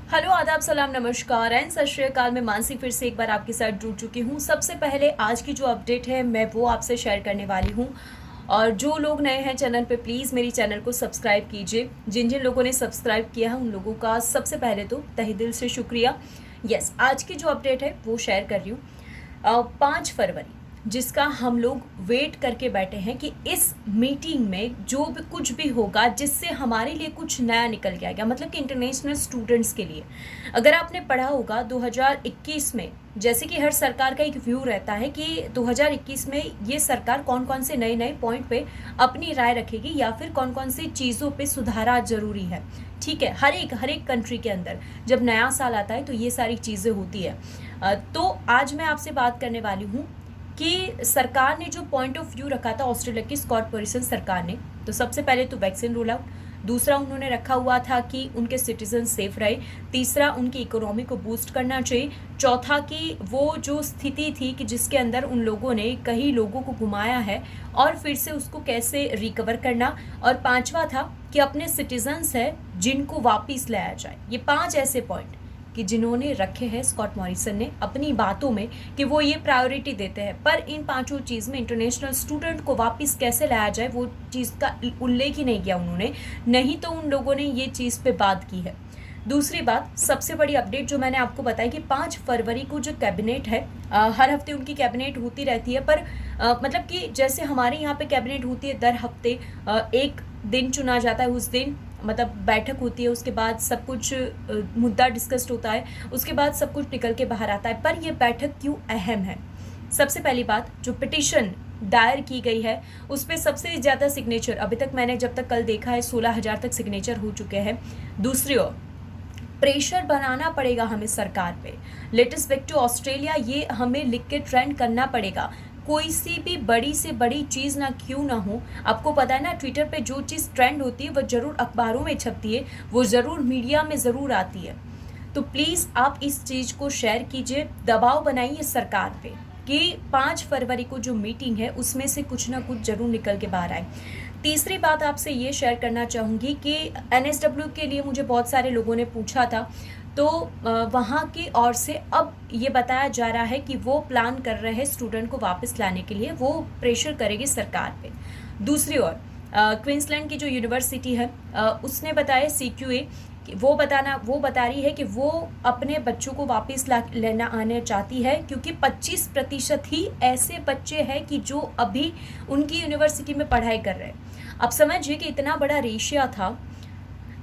Hello, आदाब, सलाम, नमस्कार एंड सत श्री अकाल। मैं मानसी फिर से एक बार आपके साथ जुड़ चुकी हूँ। सबसे पहले आज की जो अपडेट है मैं वो आपसे शेयर करने वाली हूँ। और जो लोग नए हैं चैनल पे, प्लीज़ मेरी चैनल को सब्सक्राइब कीजिए। जिन जिन लोगों ने सब्सक्राइब किया है उन लोगों का सबसे पहले तो तहे दिल से शुक्रिया। यस, आज की जो अपडेट है वो शेयर कर रही हूँ। 5 फरवरी, जिसका हम लोग वेट करके बैठे हैं कि इस मीटिंग में जो भी कुछ भी होगा जिससे हमारे लिए कुछ नया निकल के आएगा, मतलब कि इंटरनेशनल स्टूडेंट्स के लिए। अगर आपने पढ़ा होगा 2021 में, जैसे कि हर सरकार का एक व्यू रहता है कि 2021 में ये सरकार कौन कौन से नए नए पॉइंट पे अपनी राय रखेगी या फिर कौन कौन सी चीज़ों पे सुधारा जरूरी है। ठीक है, हर एक कंट्री के अंदर जब नया साल आता है तो ये सारी चीज़ें होती है। तो आज मैं आपसे बात करने वाली हूँ कि सरकार ने जो पॉइंट ऑफ व्यू रखा था ऑस्ट्रेलिया की स्कॉट मॉरिसन सरकार ने। तो सबसे पहले तो वैक्सीन रोल आउट, दूसरा उन्होंने रखा हुआ था कि उनके सिटीजन सेफ रहे, तीसरा उनकी इकोनॉमी को बूस्ट करना चाहिए, चौथा कि वो जो स्थिति थी कि जिसके अंदर उन लोगों ने कई लोगों को घुमाया है और फिर से उसको कैसे रिकवर करना, और पांचवा था कि अपने सिटीजन्स है जिनको वापिस लाया जाए। ये 5 ऐसे पॉइंट कि जिन्होंने रखे हैं स्कॉट मॉरिसन ने अपनी बातों में कि वो ये प्रायोरिटी देते हैं। पर इन पांचों चीज़ में इंटरनेशनल स्टूडेंट को वापस कैसे लाया जाए वो चीज़ का उल्लेख ही नहीं किया उन्होंने, नहीं तो उन लोगों ने ये चीज़ पे बात की है। दूसरी बात, सबसे बड़ी अपडेट जो मैंने आपको बताई कि 5 फरवरी को जो कैबिनेट है, हर हफ्ते उनकी कैबिनेट होती रहती है, पर मतलब कि जैसे हमारे यहाँ पे कैबिनेट होती है दर हफ्ते, एक दिन चुना जाता है, उस दिन मतलब बैठक होती है, उसके बाद सब कुछ मुद्दा डिस्कस्ड होता है, उसके बाद सब कुछ निकल के बाहर आता है। पर ये बैठक क्यों अहम है? सबसे पहली बात, जो पिटिशन दायर की गई है उस पर सबसे ज़्यादा सिग्नेचर अभी तक मैंने जब तक कल देखा है 16,000 तक सिग्नेचर हो चुके हैं। दूसरी ओर प्रेशर बनाना पड़ेगा हमें सरकार पे, लेटेस्ट बैक टू ऑस्ट्रेलिया ये हमें लिख के ट्रेंड करना पड़ेगा। कोई सी भी बड़ी से बड़ी चीज़ ना क्यों ना हो, आपको पता है ना, ट्विटर पे जो चीज़ ट्रेंड होती है वो ज़रूर अखबारों में छपती है, वो ज़रूर मीडिया में ज़रूर आती है। तो प्लीज़ आप इस चीज़ को शेयर कीजिए, दबाव बनाइए सरकार पे कि 5 फरवरी को जो मीटिंग है उसमें से कुछ ना कुछ ज़रूर निकल के बाहर आए। तीसरी बात आपसे ये शेयर करना चाहूँगी कि NSW के लिए मुझे बहुत सारे लोगों ने पूछा था, तो वहाँ की ओर से अब ये बताया जा रहा है कि वो प्लान कर रहे हैं स्टूडेंट को वापस लाने के लिए, वो प्रेशर करेगी सरकार पे। दूसरी ओर क्वींसलैंड की जो यूनिवर्सिटी है उसने बताया CQA वो बता रही है कि वो अपने बच्चों को वापस लेना आने चाहती है, क्योंकि 25% ही ऐसे बच्चे हैं कि जो अभी उनकी यूनिवर्सिटी में पढ़ाई कर रहे हैं। अब समझिए कि इतना बड़ा रेशिया था।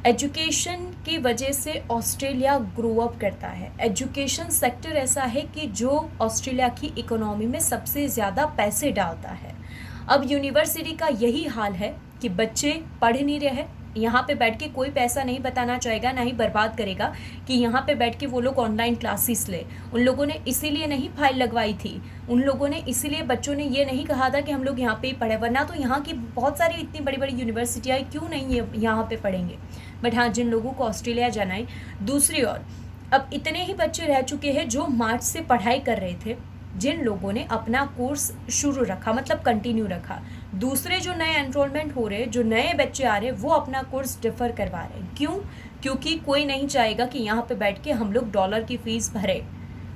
एजुकेशन की वजह से ऑस्ट्रेलिया ग्रो अप करता है। एजुकेशन सेक्टर ऐसा है कि जो ऑस्ट्रेलिया की इकोनॉमी में सबसे ज़्यादा पैसे डालता है। अब यूनिवर्सिटी का यही हाल है कि बच्चे पढ़ नहीं रहे हैं, यहाँ पे बैठ के कोई पैसा नहीं बताना चाहेगा, ना ही बर्बाद करेगा कि यहाँ पे बैठ के वो लोग ऑनलाइन क्लासेस ले। उन लोगों ने इसीलिए नहीं फाइल लगवाई थी, उन लोगों ने इसीलिए बच्चों ने ये नहीं कहा था कि हम लोग यहाँ पे ही पढ़े, वरना तो यहाँ की बहुत सारी इतनी बड़ी बड़ी यूनिवर्सिटियाँ क्यों नहीं ये यहाँ पे पढ़ेंगे। बट हाँ, जिन लोगों को ऑस्ट्रेलिया जाना है। दूसरी ओर अब इतने ही बच्चे रह चुके हैं जो मार्च से पढ़ाई कर रहे थे, जिन लोगों ने अपना कोर्स शुरू रखा, मतलब कंटिन्यू रखा। दूसरे जो नए एनरोलमेंट हो रहे, जो नए बच्चे आ रहे, वो अपना कोर्स डिफर करवा रहे हैं। क्यों? क्योंकि कोई नहीं चाहेगा कि यहाँ पे बैठ के हम लोग डॉलर की फ़ीस भरे।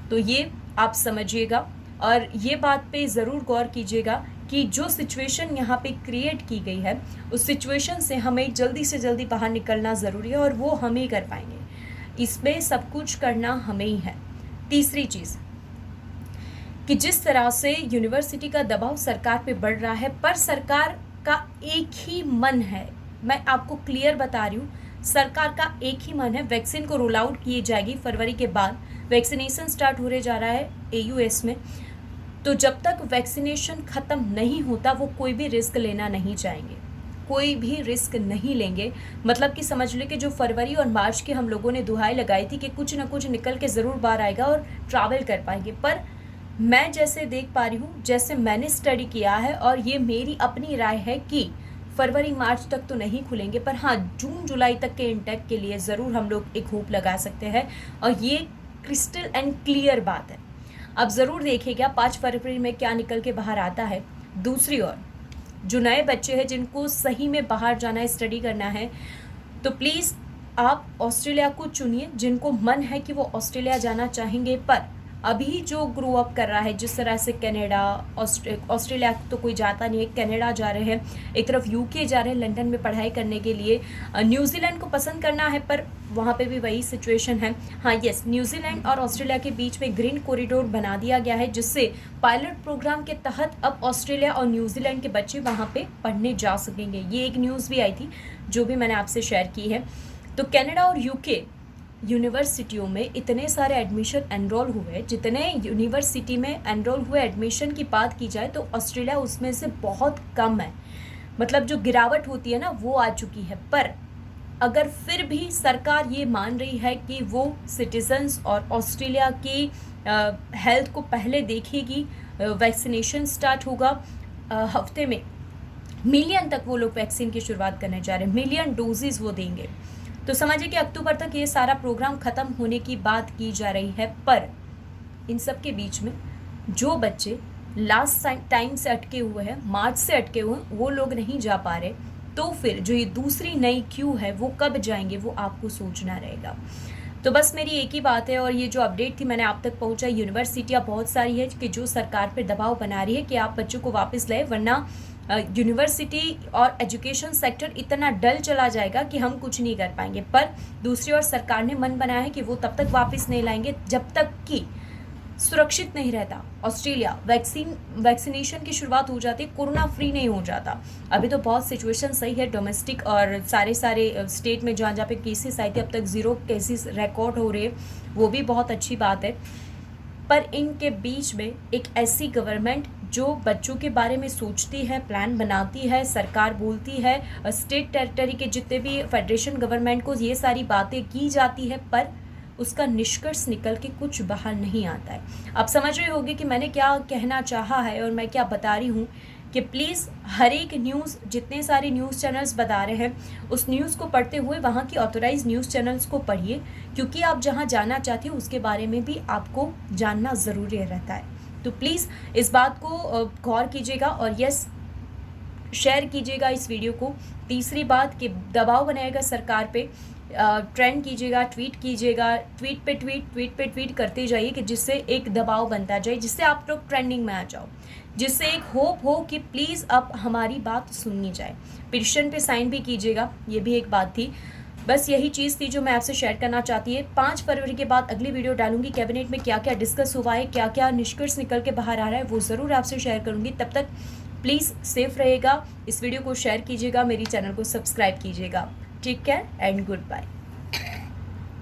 तो ये आप समझिएगा और ये बात पे ज़रूर गौर कीजिएगा कि जो सिचुएशन यहाँ पे क्रिएट की गई है उस सिचुएशन से हमें जल्दी से जल्दी बाहर निकलना ज़रूरी है, और वो हम ही कर पाएंगे। इसमें सब कुछ करना हमें ही है। तीसरी चीज़ कि जिस तरह से यूनिवर्सिटी का दबाव सरकार पे बढ़ रहा है, पर सरकार का एक ही मन है, मैं आपको क्लियर बता रही हूँ, सरकार का एक ही मन है, वैक्सीन को रोल आउट की जाएगी फरवरी के बाद। वैक्सीनेशन स्टार्ट होने जा रहा है AUS में, तो जब तक वैक्सीनेशन ख़त्म नहीं होता वो कोई भी रिस्क लेना नहीं चाहेंगे, कोई भी रिस्क नहीं लेंगे। मतलब कि समझ ले कि जो फरवरी और मार्च के हम लोगों ने दुहाई लगाई थी कि कुछ ना कुछ निकल के ज़रूर बाहर आएगा और ट्रैवल कर पाएंगे, पर मैं जैसे देख पा रही हूँ, जैसे मैंने स्टडी किया है, और ये मेरी अपनी राय है कि फरवरी मार्च तक तो नहीं खुलेंगे, पर हाँ जून जुलाई तक के इंटेक के लिए ज़रूर हम लोग एक होप लगा सकते हैं, और ये क्रिस्टल एंड क्लियर बात है। अब ज़रूर देखिएगा 5 फरवरी में क्या निकल के बाहर आता है। दूसरी ओर जो नए बच्चे हैं जिनको सही में बाहर जाना है, स्टडी करना है, तो प्लीज़ आप ऑस्ट्रेलिया को चुनिए, जिनको मन है कि वो ऑस्ट्रेलिया जाना चाहेंगे। पर अभी जो ग्रो अप कर रहा है, जिस तरह से कनाडा, ऑस्ट्रेलिया तो कोई जाता नहीं है, कनाडा जा रहे हैं, एक तरफ यूके जा रहे हैं लंदन में पढ़ाई करने के लिए, न्यूजीलैंड को पसंद करना है पर वहाँ पे भी वही सिचुएशन है। हाँ यस, न्यूजीलैंड और ऑस्ट्रेलिया के बीच में ग्रीन कॉरिडोर बना दिया गया है, जिससे पायलट प्रोग्राम के तहत अब ऑस्ट्रेलिया और न्यूजीलैंड के बच्चे वहाँ पे पढ़ने जा सकेंगे। ये एक न्यूज़ भी आई थी जो भी मैंने आपसे शेयर की है। तो कनाडा और यूके यूनिवर्सिटियों में इतने सारे एडमिशन एनरोल हुए, जितने यूनिवर्सिटी में एनरोल हुए एडमिशन की बात की जाए तो ऑस्ट्रेलिया उसमें से बहुत कम है। मतलब जो गिरावट होती है ना वो आ चुकी है। पर अगर फिर भी सरकार ये मान रही है कि वो सिटीजन्स और ऑस्ट्रेलिया की हेल्थ को पहले देखेगी, वैक्सीनेशन स्टार्ट होगा, हफ्ते में मिलियन तक वो लोग वैक्सीन की शुरुआत करने जा रहे हैं, मिलियन डोजेज वो देंगे। तो समझिए कि अक्टूबर तक ये सारा प्रोग्राम ख़त्म होने की बात की जा रही है। पर इन सब के बीच में जो बच्चे लास्ट टाइम से अटके हुए हैं, मार्च से अटके हुए हैं, वो लोग नहीं जा पा रहे, तो फिर जो ये दूसरी नई क्यू है वो कब जाएंगे वो आपको सोचना रहेगा। तो बस मेरी एक ही बात है, और ये जो अपडेट थी मैंने आप तक पहुंचाई। यूनिवर्सिटियाँ बहुत सारी है कि जो सरकार पर दबाव बना रही है कि आप बच्चों को वापस लाए, वरना यूनिवर्सिटी और एजुकेशन सेक्टर इतना डल चला जाएगा कि हम कुछ नहीं कर पाएंगे। पर दूसरी ओर सरकार ने मन बनाया है कि वो तब तक वापस नहीं लाएंगे जब तक कि सुरक्षित नहीं रहता ऑस्ट्रेलिया, वैक्सीनेशन की शुरुआत हो जाती है, कोरोना फ्री नहीं हो जाता। अभी तो बहुत सिचुएशन सही है डोमेस्टिक और सारे स्टेट में जहाँ पे केसेस आए थे अब तक 0 केसेस रिकॉर्ड हो रहे, वो भी बहुत अच्छी बात है। पर इनके बीच में एक ऐसी गवर्नमेंट जो बच्चों के बारे में सोचती है, प्लान बनाती है, सरकार बोलती है, स्टेट टेरिटरी के जितने भी फेडरेशन गवर्नमेंट को ये सारी बातें की जाती है, पर उसका निष्कर्ष निकल के कुछ बाहर नहीं आता है। आप समझ रहे होंगे कि मैंने क्या कहना चाहा है और मैं क्या बता रही हूँ कि प्लीज़ हर एक न्यूज़, जितने सारे न्यूज़ चैनल्स बता रहे हैं उस न्यूज़ को पढ़ते हुए वहाँ की ऑथोराइज न्यूज़ चैनल्स को पढ़िए, क्योंकि आप जहाँ जाना चाहते हो उसके बारे में भी आपको जानना ज़रूरी रहता है। तो प्लीज़ इस बात को गौर कीजिएगा और यस, शेयर कीजिएगा इस वीडियो को। तीसरी बात कि दबाव बनाएगा सरकार पे, ट्रेंड कीजिएगा, ट्वीट कीजिएगा, ट्वीट पे ट्वीट करते जाइए कि जिससे एक दबाव बनता जाए, जिससे आप लोग ट्रेंडिंग में आ जाओ, जिससे एक होप हो कि प्लीज़ अब हमारी बात सुननी जाए। पिटीशन पे साइन भी कीजिएगा, ये भी एक बात थी। बस यही चीज़ थी जो मैं आपसे शेयर करना चाहती है। 5 फरवरी के बाद अगली वीडियो डालूंगी, कैबिनेट में क्या क्या डिस्कस हुआ है, क्या क्या निष्कर्ष निकल के बाहर आ रहा है, वो ज़रूर आपसे शेयर करूंगी। तब तक प्लीज़ सेफ रहेगा, इस वीडियो को शेयर कीजिएगा, मेरी चैनल को सब्सक्राइब कीजिएगा। Take care and good bye.